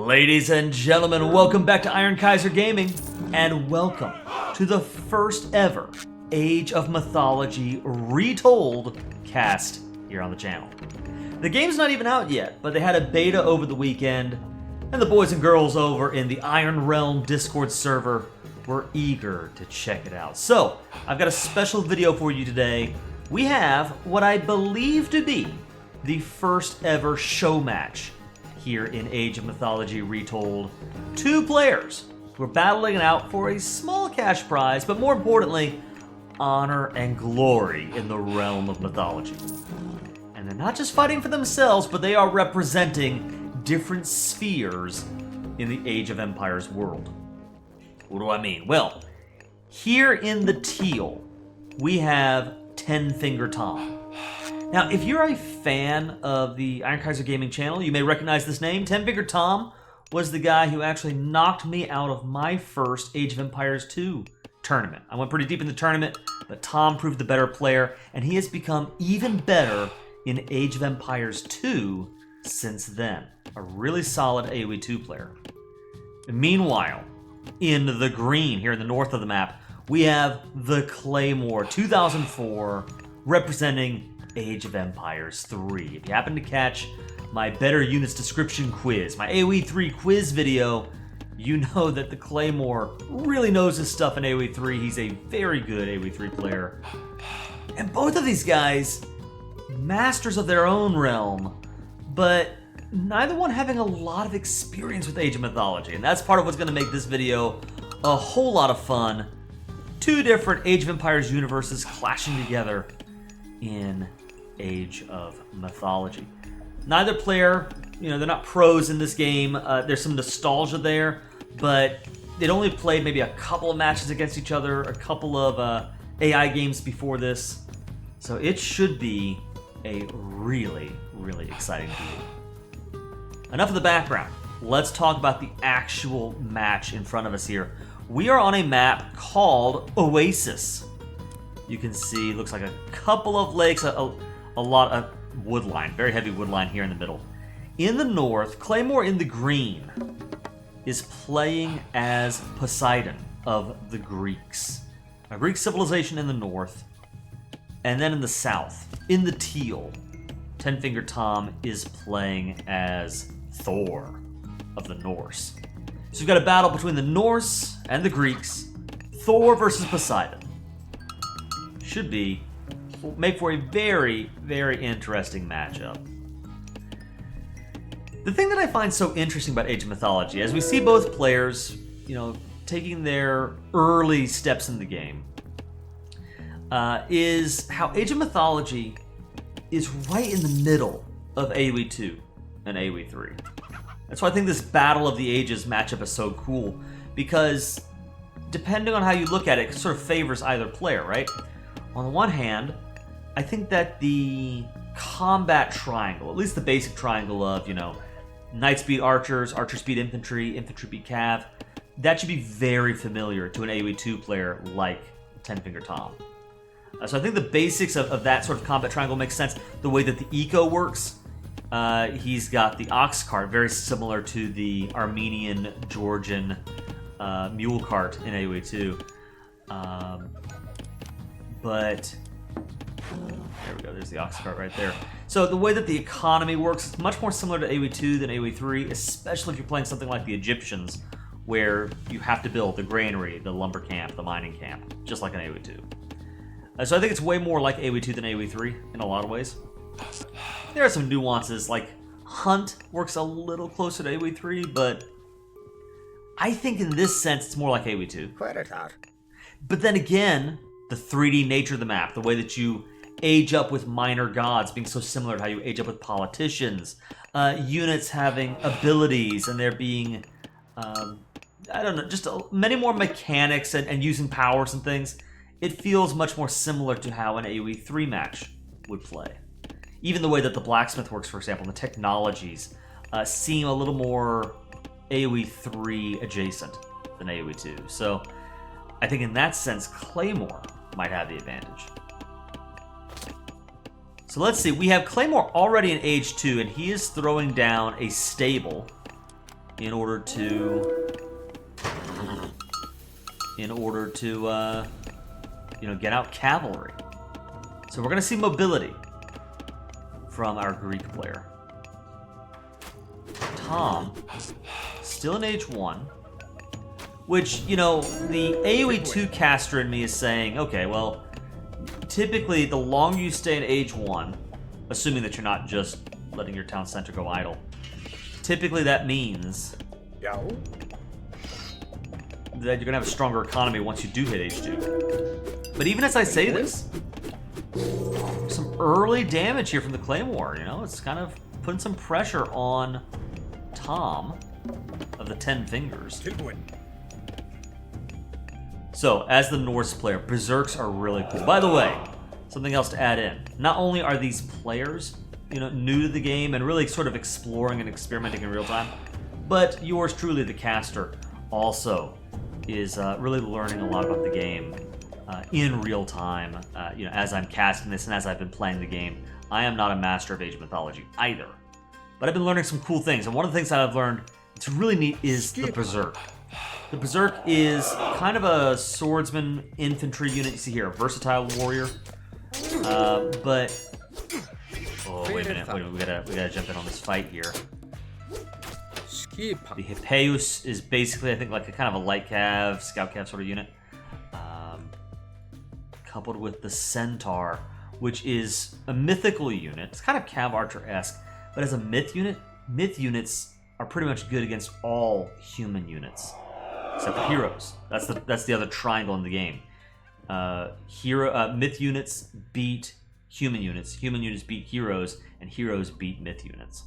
Ladies and gentlemen, welcome back to Iron Kaiser Gaming, and welcome to the first ever Age of Mythology Retold cast here on the channel. The game's not even out yet, but they had a beta over the weekend, and the boys and girls over in the Iron Realm Discord server were eager to check it out. So, I've got a special video for you today. We have what I believe to be the first ever show match here in Age of Mythology Retold. Two players who are battling it out for a small cash prize, but more importantly, honor and glory in the realm of mythology. And they're not just fighting for themselves, but they are representing different spheres in the Age of Empires world. What do I mean? Well, here in the teal, we have tenfingertom. Now, if you're a fan of the Iron Kaiser Gaming channel, you may recognize this name. tenfingertom was the guy who actually knocked me out of my first Age of Empires 2 tournament. I went pretty deep in the tournament, but Tom proved the better player, and he has become even better in Age of Empires 2 since then. A really solid AoE 2 player. Meanwhile, in the green, here in the north of the map, we have TheClaymore2004 representing Age of Empires 3. If you happen to catch my Better Units Description quiz, my AoE 3 quiz video, you know that the Claymore really knows his stuff in AoE 3. He's a very good AoE 3 player. And both of these guys, masters of their own realm, but neither one having a lot of experience with Age of Mythology. And that's part of what's going to make this video a whole lot of fun. Two different Age of Empires universes clashing together in Age of Mythology. Neither player, they're not pros in this game. There's some nostalgia there, but they'd only played maybe a couple of matches against each other, a couple of AI games before this. So it should be a really, really exciting duel. Enough of the background. Let's talk about the actual match in front of us here. We are on a map called Oasis. You can see, looks like a couple of lakes, a lot of woodline, very heavy woodline here in the middle. In the north, Claymore in the green is playing as Poseidon of the Greeks. A Greek civilization in the north. And then in the south, in the teal, tenfingertom is playing as Thor of the Norse. So we've got a battle between the Norse and the Greeks. Thor versus Poseidon. Should make for a very, very interesting matchup. The thing that I find so interesting about Age of Mythology, as we see both players, taking their early steps in the game, is how Age of Mythology is right in the middle of AoE 2 and AoE 3. That's why I think this Battle of the Ages matchup is so cool, because depending on how you look at it, it sort of favors either player, right? On the one hand, I think that the combat triangle, at least the basic triangle of, knights beat archers, archers beat infantry, infantry beat cav, that should be very familiar to an AoE 2 player like tenfingertom. So I think the basics of that sort of combat triangle makes sense. The way that the eco works, he's got the ox cart, very similar to the Armenian, Georgian mule cart in AoE 2. But there we go, there's the ox cart right there. So the way that the economy works is much more similar to AoE 2 than AoE 3, especially if you're playing something like the Egyptians, where you have to build the granary, the lumber camp, the mining camp, just like an AoE 2. So I think it's way more like AoE 2 than AoE 3 in a lot of ways. There are some nuances, like Hunt works a little closer to AoE 3, but I think in this sense it's more like AoE 2. But then again, the 3D nature of the map, the way that you age up with minor gods being so similar to how you age up with politicians, units having abilities and there being, just many more mechanics and using powers and things. It feels much more similar to how an AoE 3 match would play. Even the way that the blacksmith works, for example, and the technologies seem a little more AoE 3 adjacent than AoE 2. So I think in that sense, Claymore might have the advantage. So let's see, we have Claymore already in Age 2, and he is throwing down a stable in order to you know, get out cavalry. So we're gonna see mobility from our Greek player. Tom, still in age 1, which, you know, the AoE 2 caster in me is saying, okay, well, typically the longer you stay in age 1, assuming that you're not just letting your town center go idle, typically that means that you're gonna have a stronger economy once you do hit age 2. But even as I say this, some early damage here from the Claymore, you know, it's kind of putting some pressure on Tom of the 10 Fingers. So, as the Norse player, Berserks are really cool. By the way, something else to add in. Not only are these players, you know, new to the game and really sort of exploring and experimenting in real time, but yours truly, the caster, also is really learning a lot about the game in real time. You know, as I'm casting this and as I've been playing the game, I am not a master of Age of Mythology either. But I've been learning some cool things, and one of the things that I've learned that's really neat is the Berserk. The Berserk is kind of a swordsman infantry unit. You see here, a versatile warrior. But oh, wait a minute, we gotta jump in on this fight here. The Hippeus is basically, I think, like a kind of a light cav, scout cav sort of unit. Coupled with the Centaur, which is a mythical unit. It's kind of cav archer-esque, but as a myth units are pretty much good against all human units, except for heroes. That's the other triangle in the game. Myth units beat human units beat heroes, and heroes beat myth units.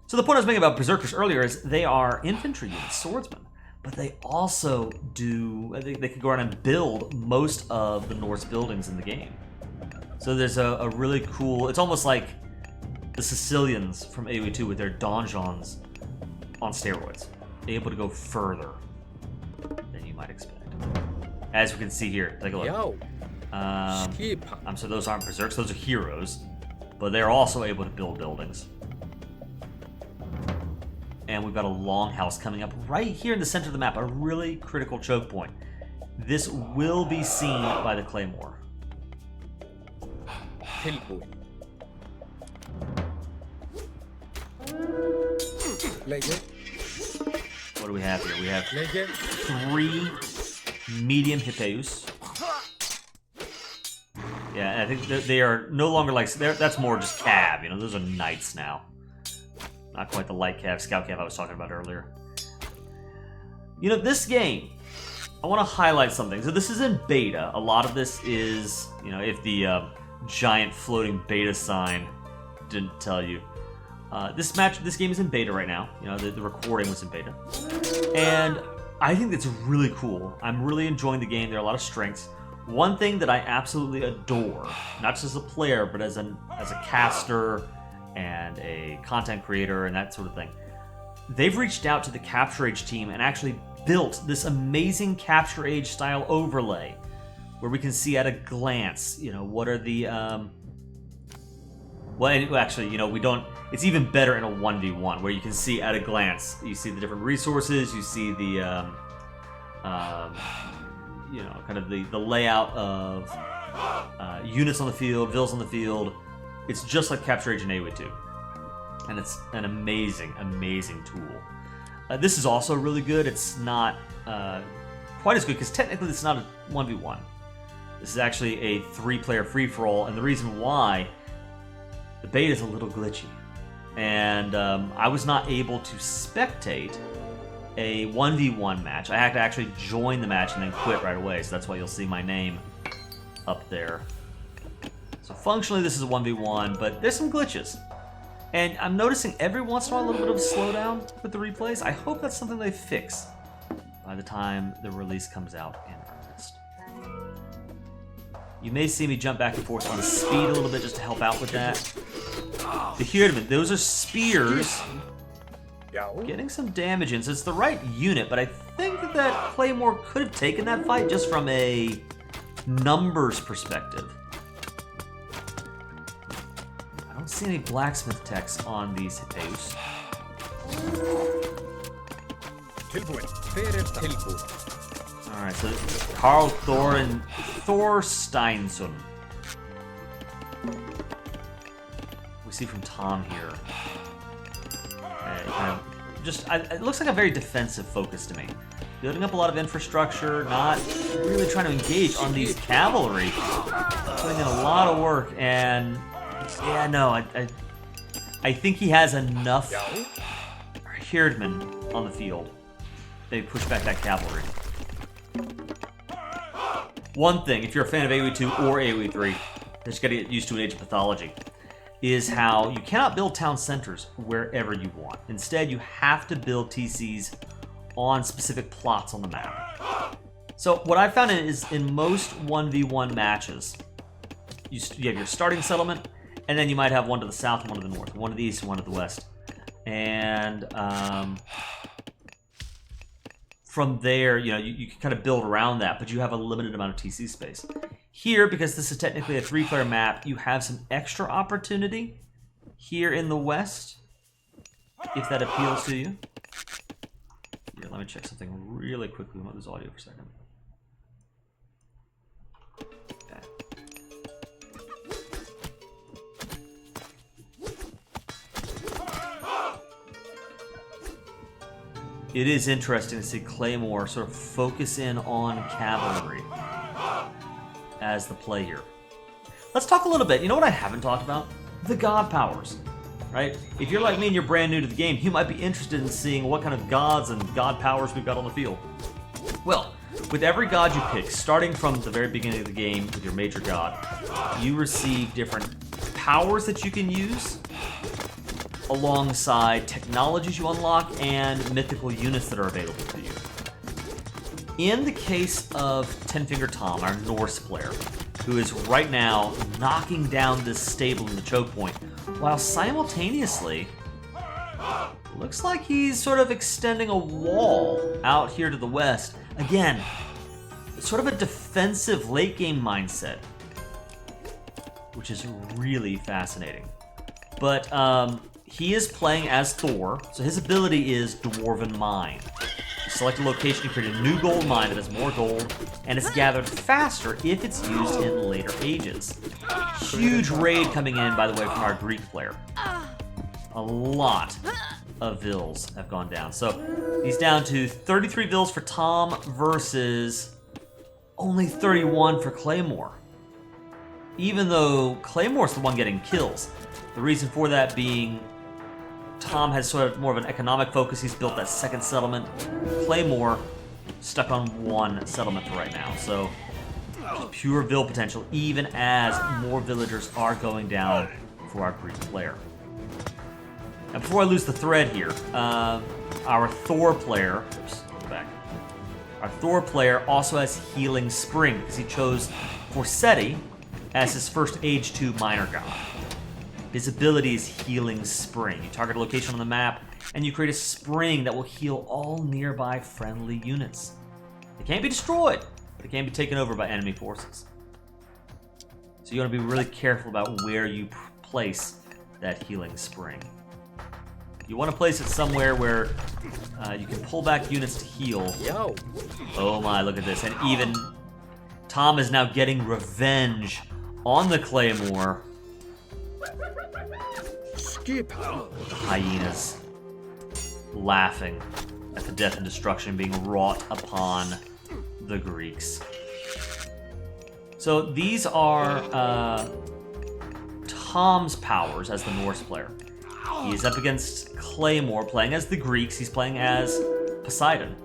So the point I was making about Berserkers earlier is they are infantry units, swordsmen, but they also do, they can go around and build most of the Norse buildings in the game. So there's a really cool, it's almost like the Sicilians from AoE 2 with their donjons on steroids, able to go further than you might expect. As we can see here, take a look. So those aren't Berserks, those are heroes, but they're also able to build buildings. And we've got a longhouse coming up right here in the center of the map, a really critical choke point. This will be seen by the Claymore. What do we have here? We have 3 medium Hippeus. Yeah, and I think they are no longer like, that's more just cav, you know, those are knights now. Not quite the light cav, scout cav I was talking about earlier. You know, this game, I want to highlight something. So this is in beta. A lot of this is, you know, if the giant floating beta sign didn't tell you. This game is in beta right now. You know, the recording was in beta. And I think it's really cool. I'm really enjoying the game. There are a lot of strengths. One thing that I absolutely adore, not just as a player, but as a caster and a content creator and that sort of thing, they've reached out to the Capture Age team and actually built this amazing Capture Age style overlay where we can see at a glance, you know, what are the well, actually, you know, we don't, it's even better in a 1v1 where you can see at a glance, you see the different resources, you see the you know, kind of the layout of units on the field, vills on the field. It's just like Capture Age in AoE 2. And it's an amazing, amazing tool. This is also really good. It's not quite as good because technically it's not a 1v1. This is actually a 3-player free-for-all, and the reason why, the beta is a little glitchy. And I was not able to spectate a 1v1 match. I had to actually join the match and then quit right away, so that's why you'll see my name up there. So functionally this is a 1v1, but there's some glitches. And I'm noticing every once in a while a little bit of a slowdown with the replays. I hope that's something they fix by the time the release comes out in earnest. You may see me jump back and forth on the speed a little bit just to help out with that. The Hyrdman, those are spears. Getting some damage in, so it's the right unit, but I think that Claymore could have taken that fight just from a numbers perspective. I don't see any blacksmith techs on these Hippeus. Alright, so Karl Thorsteinsson. We see from Tom here. It looks like a very defensive focus to me. Building up a lot of infrastructure, not really trying to engage on these cavalry. Putting in a lot of work, and yeah, no, I think he has enough Herdmen on the field. They push back that cavalry. One thing, if you're a fan of AoE 2 or AoE 3, that you gotta get used to in Age of Mythology, is how you cannot build town centers wherever you want. Instead, you have to build TCs on specific plots on the map. So what I found is in most 1v1 matches, you have your starting settlement, and then you might have one to the south and one to the north, one to the east and one to the west. And from there, you can kind of build around that, but you have a limited amount of TC space. Here, because this is technically a 3-player map, you have some extra opportunity here in the west, if that appeals to you. Here, let me check something really quickly. We want this audio for a second. Okay. It is interesting to see Claymore sort of focus in on cavalry as the play here. Let's talk a little bit. You know what I haven't talked about? The god powers, right? If you're like me and you're brand new to the game, you might be interested in seeing what kind of gods and god powers we've got on the field. Well, with every god you pick, starting from the very beginning of the game with your major god, you receive different powers that you can use alongside technologies you unlock and mythical units that are available to you. In the case of Tenfingertom, our Norse player, who is right now knocking down this stable in the choke point, while simultaneously, looks like he's sort of extending a wall out here to the west. Again, sort of a defensive late game mindset, which is really fascinating. But he is playing as Thor, so his ability is Dwarven Mine. Select a location to create a new gold mine that has more gold, and it's gathered faster if it's used in later ages. Huge raid coming in, by the way, from our Greek player. A lot of vills have gone down. So he's down to 33 vills for Tom versus only 31 for Claymore. Even though Claymore's the one getting kills. The reason for that being Tom has sort of more of an economic focus. He's built that second settlement. Claymore stuck on one settlement for right now. So just pure vill potential, even as more villagers are going down for our Greek player. Now, before I lose the thread here, our Thor player, our Thor player also has Healing Spring because he chose Forseti as his first Age 2 minor god. His ability is Healing Spring. You target a location on the map, and you create a spring that will heal all nearby friendly units. They can't be destroyed, but it can be taken over by enemy forces. So you want to be really careful about where you place that Healing Spring. You want to place it somewhere where you can pull back units to heal. Yo. Oh my, look at this. And even Tom is now getting revenge on the Claymore. With the hyenas laughing at the death and destruction being wrought upon the Greeks. So these are Tom's powers as the Norse player. He is up against Claymore playing as the Greeks. He's playing as Poseidon.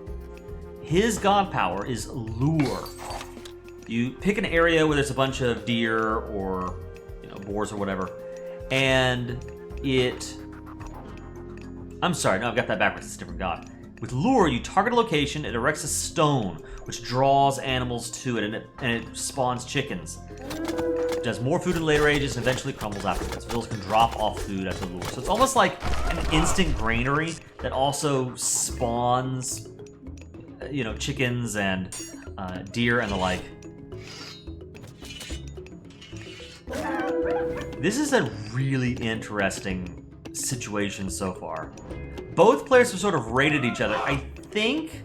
His god power is Lure. You pick an area where there's a bunch of deer or boars or whatever, and I'm sorry, no, I've got that backwards, it's a different god. With Lure, you target a location, it erects a stone, which draws animals to it, and it spawns chickens. It does more food in later ages, and eventually crumbles afterwards. Vills can drop off food after Lure. So it's almost like an instant granary that also spawns, chickens and deer and the like. This is a really interesting situation so far. Both players have sort of raided each other. I think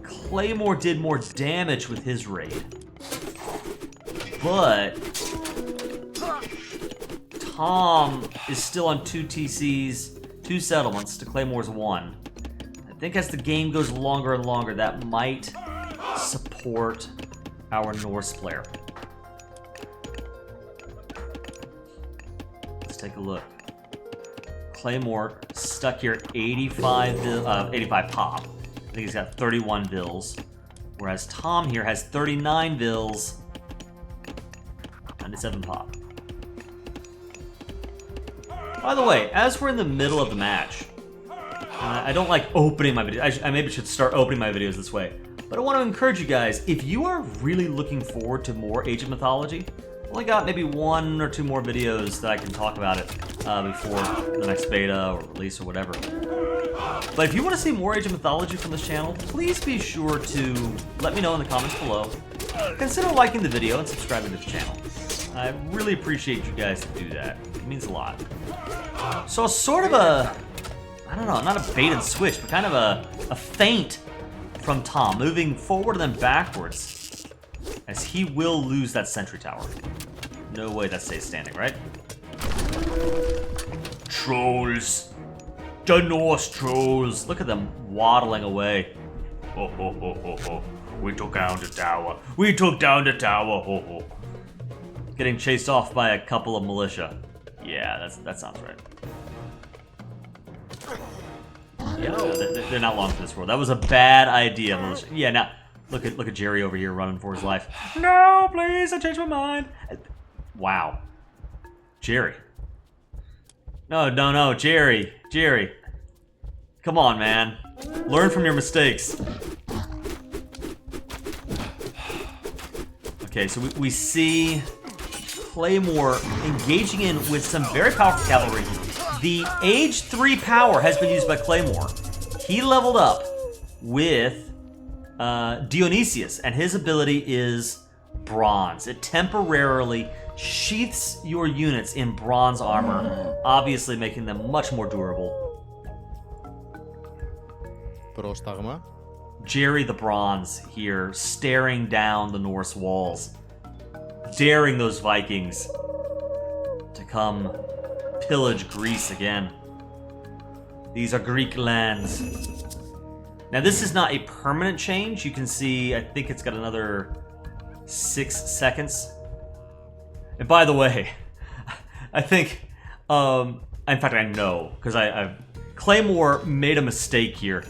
Claymore did more damage with his raid. But Tom is still on 2 TCs, 2 settlements to Claymore's 1. I think as the game goes longer and longer, that might support our Norse player. Let's take a look. Claymore stuck here 85 pop. I think he's got 31 bills. Whereas Tom here has 39 bills, 97 pop. By the way, as we're in the middle of the match, and I don't like opening my videos. I maybe should start opening my videos this way. But I want to encourage you guys, if you are really looking forward to more Age of Mythology, I've only got maybe 1 or 2 more videos that I can talk about it before the next beta or release or whatever. But if you want to see more Age of Mythology from this channel, please be sure to let me know in the comments below. Consider liking the video and subscribing to the channel. I really appreciate you guys to do that. It means a lot. So sort of a, I don't know, not a bait and switch, but kind of a feint from Tom, moving forward and then backwards, as he will lose that sentry tower. No way that stays standing, right? Trolls. The Norse trolls. Look at them waddling away. Ho, ho, ho, ho, ho. We took down the tower. We took down the tower. Ho, ho. Getting chased off by a couple of militia. Yeah, that sounds right. Yeah, they're not long for this world. That was a bad idea, militia. Yeah, now look at Jerry over here running for his life. No, please, I changed my mind. Wow, Jerry. No, Jerry. Come on, man. Learn from your mistakes. Okay, so we see Claymore engaging in with some very powerful cavalry. The Age 3 power has been used by Claymore. He leveled up with Dionysius, and his ability is bronze. It temporarily sheaths your units in bronze armor, obviously making them much more durable. Prostagma. Jerry the Bronze here, staring down the Norse walls, daring those Vikings to come pillage Greece again. These are Greek lands. Now this is not a permanent change. You can see, I think it's got another 6 seconds. And by the way, I think, in fact I know, because Claymore made a mistake here.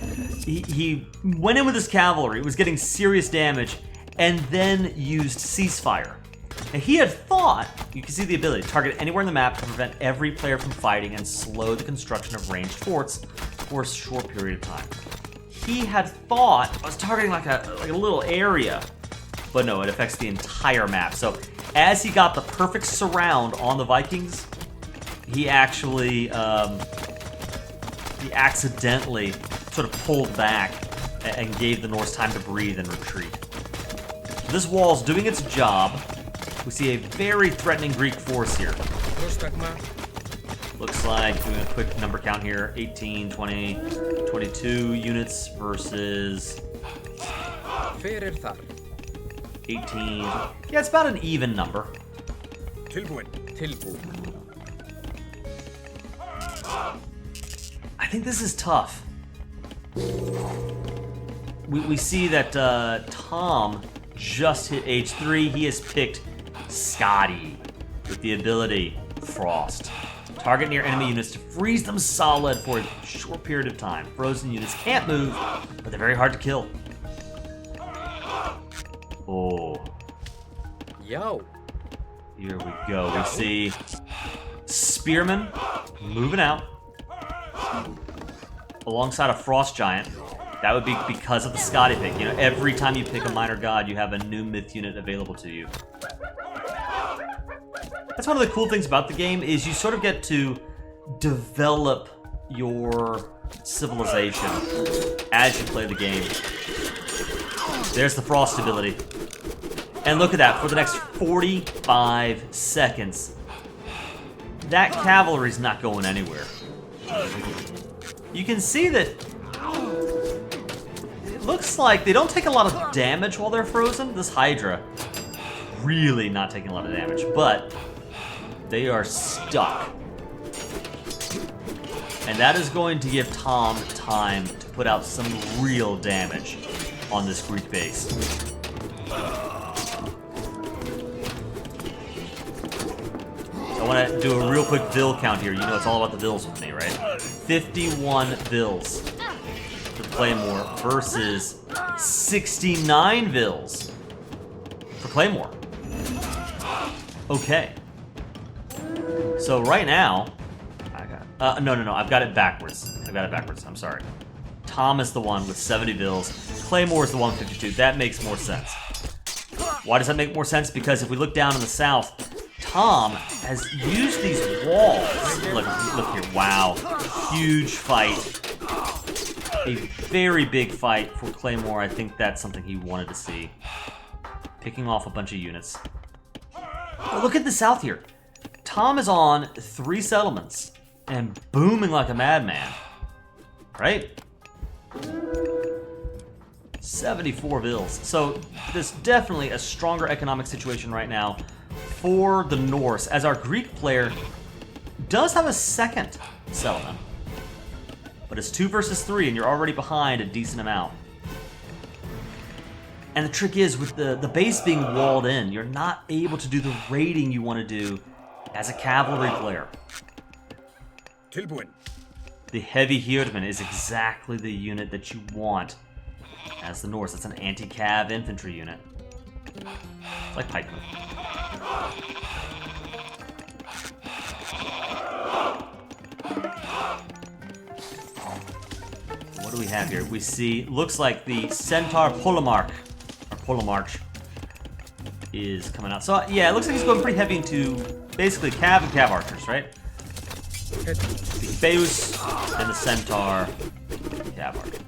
He went in with his cavalry, was getting serious damage, and then used ceasefire. And he had thought, you can see the ability, target anywhere in the map to prevent every player from fighting and slow the construction of ranged forts for a short period of time. He had thought I was targeting like a little area, but no, it affects the entire map. So as he got the perfect surround on the Vikings, he actually he accidentally sort of pulled back and gave the Norse time to breathe and retreat. So this wall's doing its job. We see a very threatening Greek force here. Looks like, doing a quick number count here, 18, 20, 22 units versus 18. Yeah, it's about an even number. I think this is tough. We see that Tom just hit Age 3. He has picked Scotty with the ability Frost. Target near enemy units to freeze them solid for a short period of time. Frozen units can't move, but they're very hard to kill. Oh. Yo. Here we go. We see Spearman moving out alongside a Frost Giant. That would be because of the Scotty pick. You know, every time you pick a minor god, you have a new myth unit available to you. That's one of the cool things about the game, is you sort of get to develop your civilization as you play the game. There's the Frost ability. And look at that, for the next 45 seconds, that cavalry's not going anywhere. You can see that looks like they don't take a lot of damage while they're frozen. This Hydra, really not taking a lot of damage, but they are stuck. And that is going to give Tom time to put out some real damage on this Greek base. I want to do a real quick Vil count here. You know it's all about the Vils with me, right? 51 Vils for Claymore versus 69 Vils for Claymore. Okay. So right now, no, I've got it backwards. I'm sorry. Tom is the one with 70 Vils. Claymore is the one with 52. That makes more sense. Why does that make more sense? Because if we look down in the south, Tom has used these walls. Look here. Wow. Huge fight. A very big fight for Claymore. I think that's something he wanted to see. Picking off a bunch of units. But look at the south here. Tom is on 3 settlements and booming like a madman. Right? 74 Vils. So there's definitely a stronger economic situation right now for the Norse, as our Greek player does have a second settlement. But it's 2 versus 3, and you're already behind a decent amount. And the trick is, with the base being walled in, you're not able to do the raiding you want to do as a cavalry player. The heavy Hirdman is exactly the unit that you want as the Norse. It's an anti-cav infantry unit. It's like pikemen. What do we have here? We see, looks like the Centaur Polemarch is coming out. So yeah, it looks like he's going pretty heavy into basically cav and cav archers, right? The Theus and the Centaur cav archer.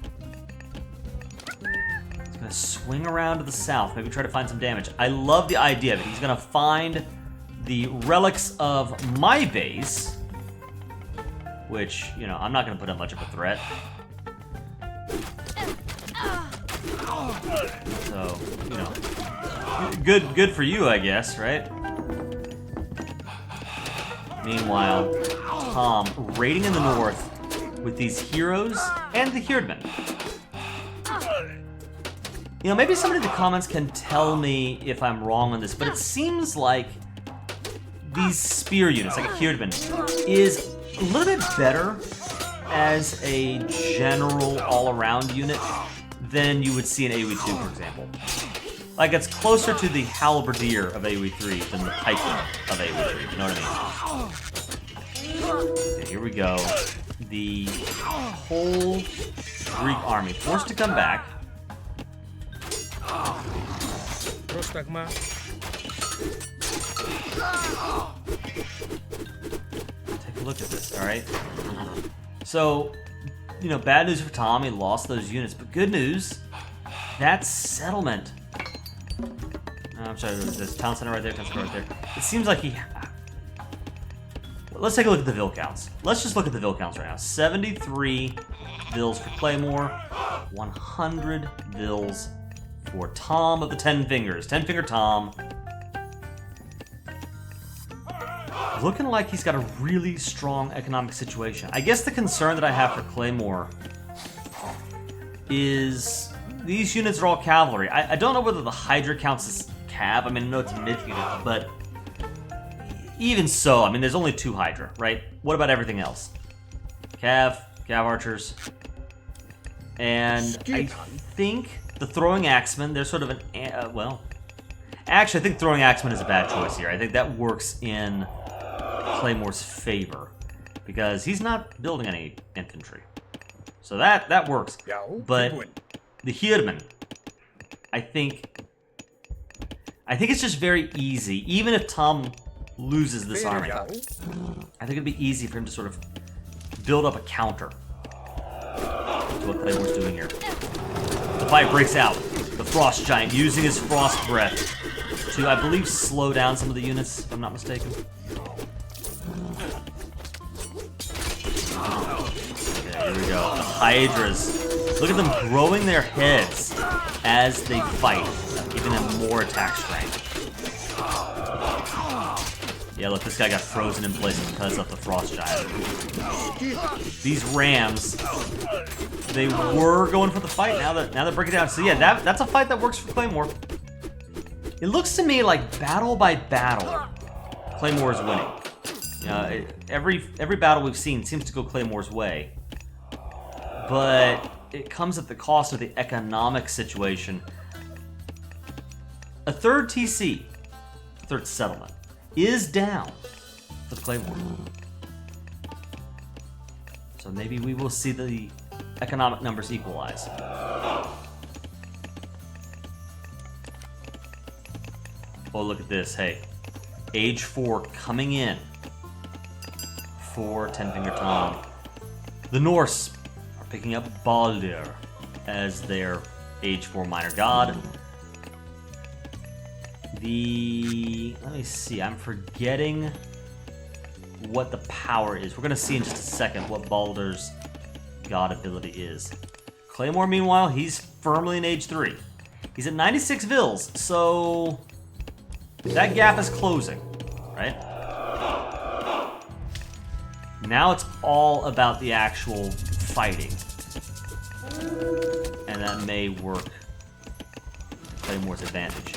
He's gonna swing around to the south, maybe try to find some damage. I love the idea that he's gonna find the relics of my base, which, you know, I'm not gonna put up much of a threat. So, you know, good for you, I guess, right? Meanwhile, Tom raiding in the north with these heroes and the Hirdmen. You know, maybe somebody in the comments can tell me if I'm wrong on this, but it seems like these spear units, like a Hirdman, is a little bit better as a general all-around unit than you would see in AoE2, for example. Like, it's closer to the halberdier of AoE3 than the pikeman of AoE3, you know what I mean? Okay, here we go. The whole Greek army forced to come back. Take a look at this, alright? So, you know, bad news for Tom, he lost those units, but good news, that settlement. I'm sorry, there's town center right there, It seems like he... Let's take a look at the Vil counts. Let's just look at the Vil counts right now. 73 Vils for Claymore, 100 Vils for Tom of the 10 Fingers. 10 Finger Tom. Looking like he's got a really strong economic situation. I guess the concern that I have for Claymore is these units are all cavalry. I don't know whether the Hydra counts as cav. I mean, I know it's a myth unit, but even so, I mean, there's only 2 Hydra, right? What about everything else? Cav archers, and I think the throwing axemen, they're sort of an, well, actually, I think throwing axemen is a bad choice here. I think that works in Claymore's favor, because he's not building any infantry. So that works. But the Hirdman, I think it's just very easy, even if Tom loses this army. I think it'd be easy for him to sort of build up a counter to what Claymore's doing here. The fight breaks out. The Frost Giant using his Frost Breath to, I believe, slow down some of the units, if I'm not mistaken. Okay, here we go. The Hydras Look at them growing their heads as they fight, giving them more attack strength. Yeah, look, this guy got frozen in place because of the Frost Giant. These rams, they were going for the fight. Now they're breaking down. So yeah, that's a fight that works for Claymore. It looks to me like battle by battle, Claymore is winning. Every battle we've seen seems to go Claymore's way, but it comes at the cost of the economic situation. A third TC, third settlement, is down for Claymore. So maybe we will see the economic numbers equalize. Oh, look at this. Hey, Age 4 coming in for tenfingertom. The Norse are picking up Baldur as their Age 4 minor god. Let me see, I'm forgetting what the power is. We're going to see in just a second what Baldur's god ability is. Claymore, meanwhile, he's firmly in Age 3. He's at 96 Vils, so that gap is closing, right? Now it's all about the actual fighting. And that may work to Claymore's advantage.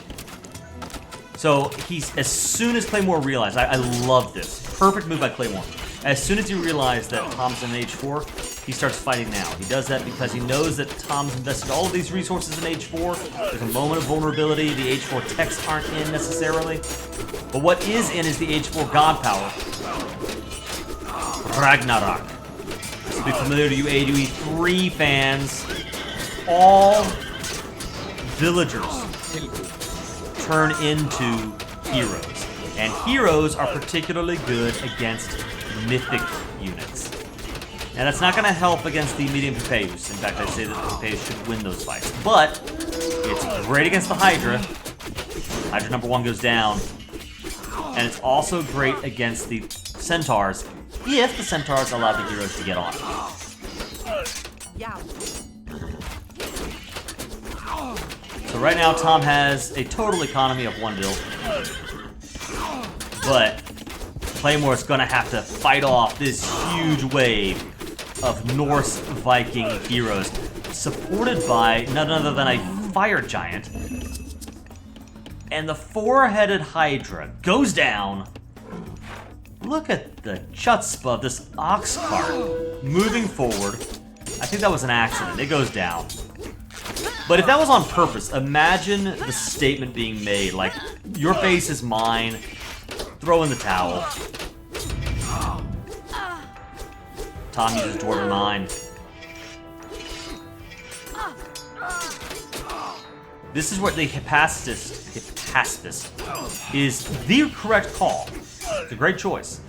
So as soon as Claymore realized, I love this. Perfect move by Claymore. As soon as he realized that Tom's in Age 4, he starts fighting now. He does that because he knows that Tom's invested all of these resources in Age 4. There's a moment of vulnerability. The Age 4 techs aren't in necessarily. But what is in is the Age 4 god power. Ragnarok. This will be familiar to you AoE3 fans. All villagers turn into heroes. And heroes are particularly good against mythic units. Now that's not going to help against the medium Papeus. In fact, I'd say that the Papeus should win those fights. But it's great against the Hydra. Hydra number 1 goes down. And it's also great against the Centaurs, if the Centaurs allow the heroes to get on. So right now, Tom has a total economy of 1 Vil. But Claymore is going to have to fight off this huge wave of Norse Viking heroes, supported by none other than a fire giant. And the 4-headed Hydra goes down. Look at the chutzpah of this ox cart moving forward. I think that was an accident. It goes down. But if that was on purpose, imagine the statement being made, like, your face is mine, throw in the towel. Tom uses Dwarven Mind. This is what the Hypaspist is the correct call. It's a great choice.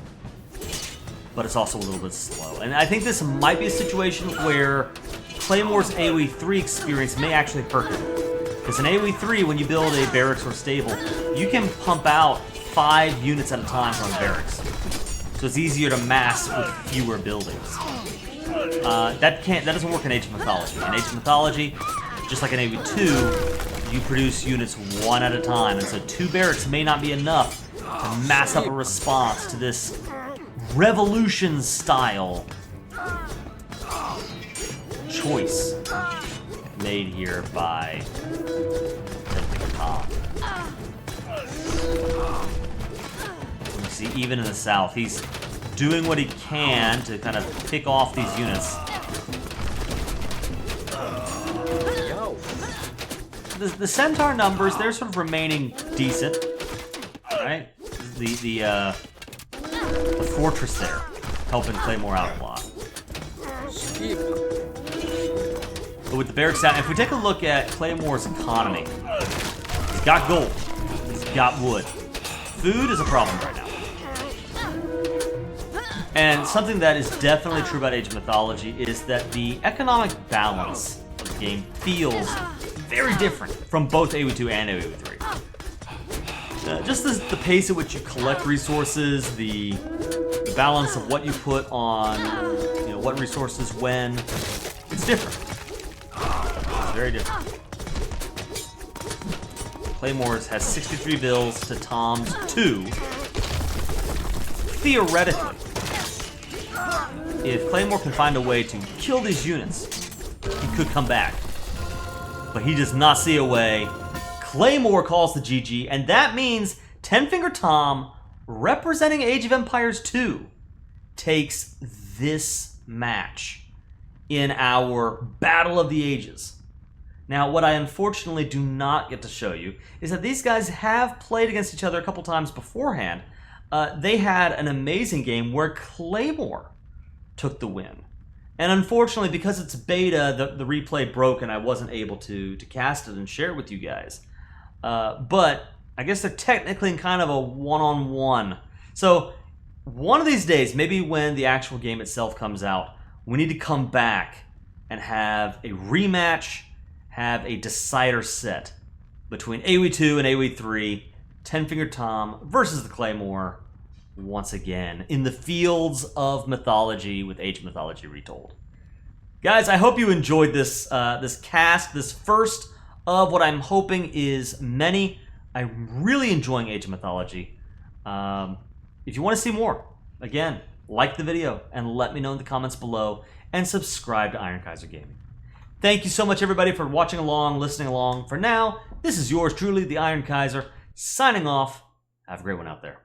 But it's also a little bit slow. And I think this might be a situation where Claymore's AoE 3 experience may actually hurt him. Because in AoE 3, when you build a barracks or stable, you can pump out 5 units at a time from a barracks. So it's easier to mass with fewer buildings. That doesn't work in Age of Mythology. In Age of Mythology, just like in AoE 2, you produce units 1 at a time, and so 2 barracks may not be enough to mass up a response to this revolution-style choice made here by tenfingertom. You see, even in the south, he's doing what he can to kind of pick off these units. The Centaur numbers, they're sort of remaining decent, right? The fortress there, helping Claymore out a lot. But with the barracks down, if we take a look at Claymore's economy, he's got gold, he's got wood. Food is a problem right now. And something that is definitely true about Age of Mythology is that the economic balance of the game feels very different from both AoE 2 and AoE 3. Just the pace at which you collect resources, the balance of what you put on, what resources when, it's different. very different. Claymore's has 63 bills to Tom's 2. Theoretically, if Claymore can find a way to kill these units, he could come back. But he does not see a way. Claymore calls the GG, and that means tenfingertom, representing Age of Empires 2, takes this match in our Battle of the Ages. Now, what I unfortunately do not get to show you is that these guys have played against each other a couple times beforehand. They had an amazing game where Claymore took the win. And unfortunately, because it's beta, the replay broke and I wasn't able to cast it and share it with you guys. But I guess they're technically in kind of a one-on-one. So one of these days, maybe when the actual game itself comes out, we need to come back and have a rematch, have a decider set between AoE2 and AoE3, tenfingertom versus the Claymore once again in the fields of mythology with Age of Mythology Retold. Guys, I hope you enjoyed this this cast, this first of what I'm hoping is many. I'm really enjoying Age of Mythology. If you want to see more, again, like the video and let me know in the comments below, and subscribe to Iron Kaiser Gaming. Thank you so much, everybody, for watching along, listening along. For now, this is yours truly, the Iron Kaiser, signing off. Have a great one out there.